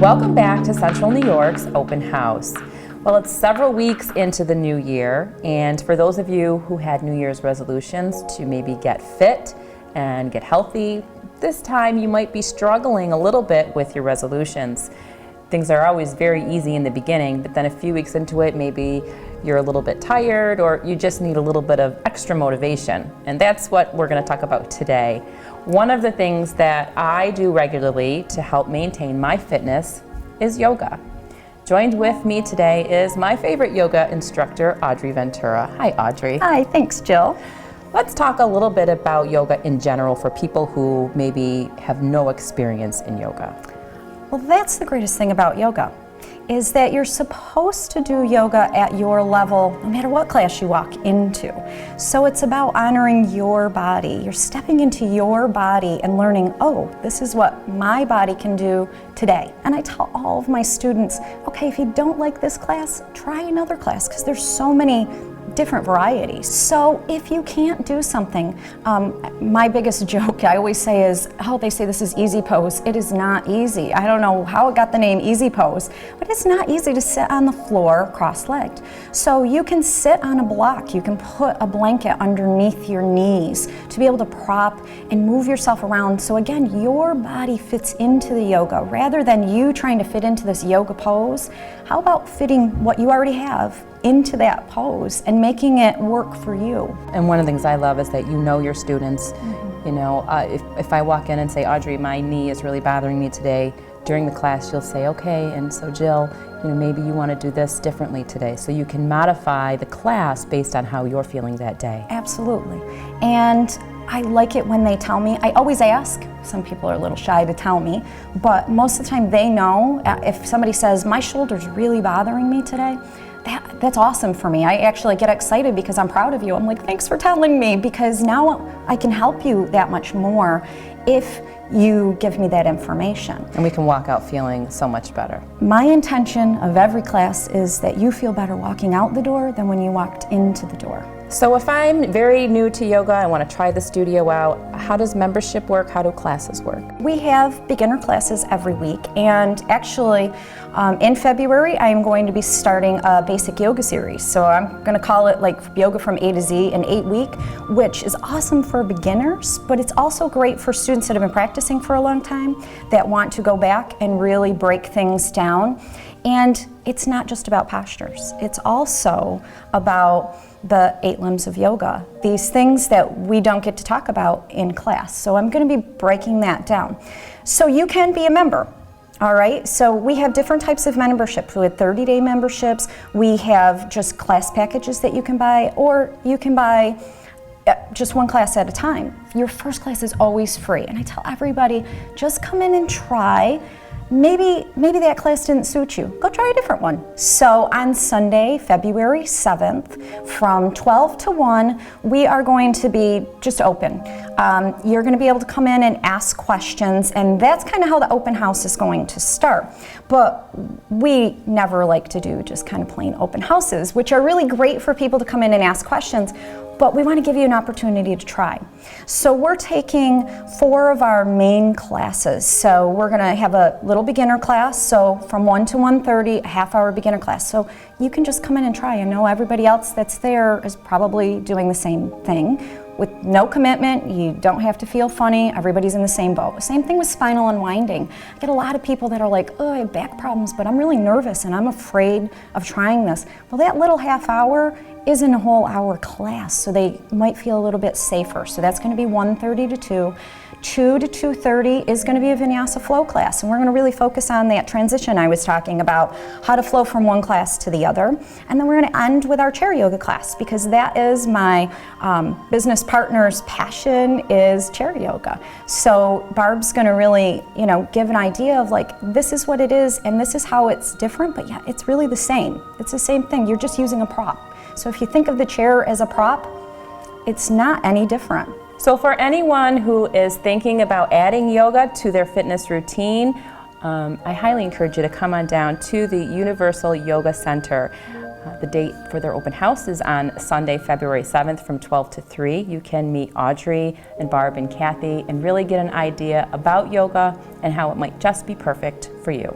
Welcome back to Central New York's Open House. Well, it's several weeks into the new year, and for those of you who had New Year's resolutions to maybe get fit and get healthy, this time you might be struggling a little bit with your resolutions. Things are always very easy in the beginning, but then a few weeks into it, maybe you're a little bit tired or you just need a little bit of extra motivation. And that's what we're going to talk about today. One of the things that I do regularly to help maintain my fitness is yoga. Joined with me today is my favorite yoga instructor, Audrey Ventura. Hi, Audrey. Hi, thanks, Jill. Let's talk a little bit about yoga in general for people who maybe have no experience in yoga. Well, that's the greatest thing about yoga, is that you're supposed to do yoga at your level, no matter what class you walk into. So it's about honoring your body. You're stepping into your body and learning, oh, this is what my body can do today. And I tell all of my students, okay, if you don't like this class, try another class, because there's so many different varieties. So if you can't do something, my biggest joke I always say is, oh, they say this is easy pose. It is not easy. I don't know how it got the name easy pose, but it's not easy to sit on the floor cross-legged. So you can sit on a block. You can put a blanket underneath your knees to be able to prop and move yourself around. So again, your body fits into the yoga rather than you trying to fit into this yoga pose. How about fitting what you already have into that pose and making it work for you? And one of the things I love is that you know your students. You know, if I walk in and say, Audrey, my knee is really bothering me today, during the class you'll say, okay, and so Jill, you know, maybe you want to do this differently today. So you can modify the class based on how you're feeling that day. Absolutely. And I like it when they tell me. I always ask. Some people are a little shy to tell me, but most of the time they know. If somebody says, my shoulder's really bothering me today, that's awesome for me. I actually get excited because I'm proud of you. I'm like, thanks for telling me, because now I can help you that much more if you give me that information. And we can walk out feeling so much better. My intention of every class is that you feel better walking out the door than when you walked into the door. So if I'm very new to yoga, I want to try the studio out, how does membership work? How do classes work? We have beginner classes every week, and actually in February I'm going to be starting a basic yoga series. So I'm going to call it like Yoga from A to Z in 8-week, which is awesome for beginners, but it's also great for students that have been practicing for a long time that want to go back and really break things down. And it's not just about postures, it's also about the 8 limbs of yoga, these things that we don't get to talk about in class. So I'm going to be breaking that down. So you can be a member. All right, so we have different types of memberships. We have 30-day memberships. We have just class packages that you can buy, or you can buy just one class at a time. Your first class is always free. And I tell everybody, just come in and try. Maybe that class didn't suit you. Go try a different one. So on Sunday, February 7th, from 12 to 1, we are going to be just open. You're going to be able to come in and ask questions, and that's kind of how the open house is going to start. But we never like to do just kind of plain open houses, which are really great for people to come in and ask questions, but we want to give you an opportunity to try. So we're taking 4 of our main classes. So we're going to have a little beginner class, so from 1 to 1:30, a half-hour beginner class. So you can just come in and try. I know everybody else that's there is probably doing the same thing. With no commitment, you don't have to feel funny, everybody's in the same boat. Same thing with spinal unwinding. I get a lot of people that are like, oh, I have back problems, but I'm really nervous and I'm afraid of trying this. Well, that little half hour isn't a whole hour class, so they might feel a little bit safer. So that's going to be 1:30 to 2. 2 to 2:30 is going to be a Vinyasa flow class, and we're going to really focus on that transition I was talking about, how to flow from one class to the other. And then we're going to end with our chair yoga class, because that is my business partner's passion, is chair yoga. So Barb's going to really, give an idea of like, this is what it is and this is how it's different, but yeah, it's really the same. It's the same thing. You're just using a prop. So if you think of the chair as a prop, it's not any different. So for anyone who is thinking about adding yoga to their fitness routine, I highly encourage you to come on down to the Universal Yoga Center. The date for their open house is on Sunday, February 7th from 12 to 3. You can meet Audrey and Barb and Kathy and really get an idea about yoga and how it might just be perfect for you.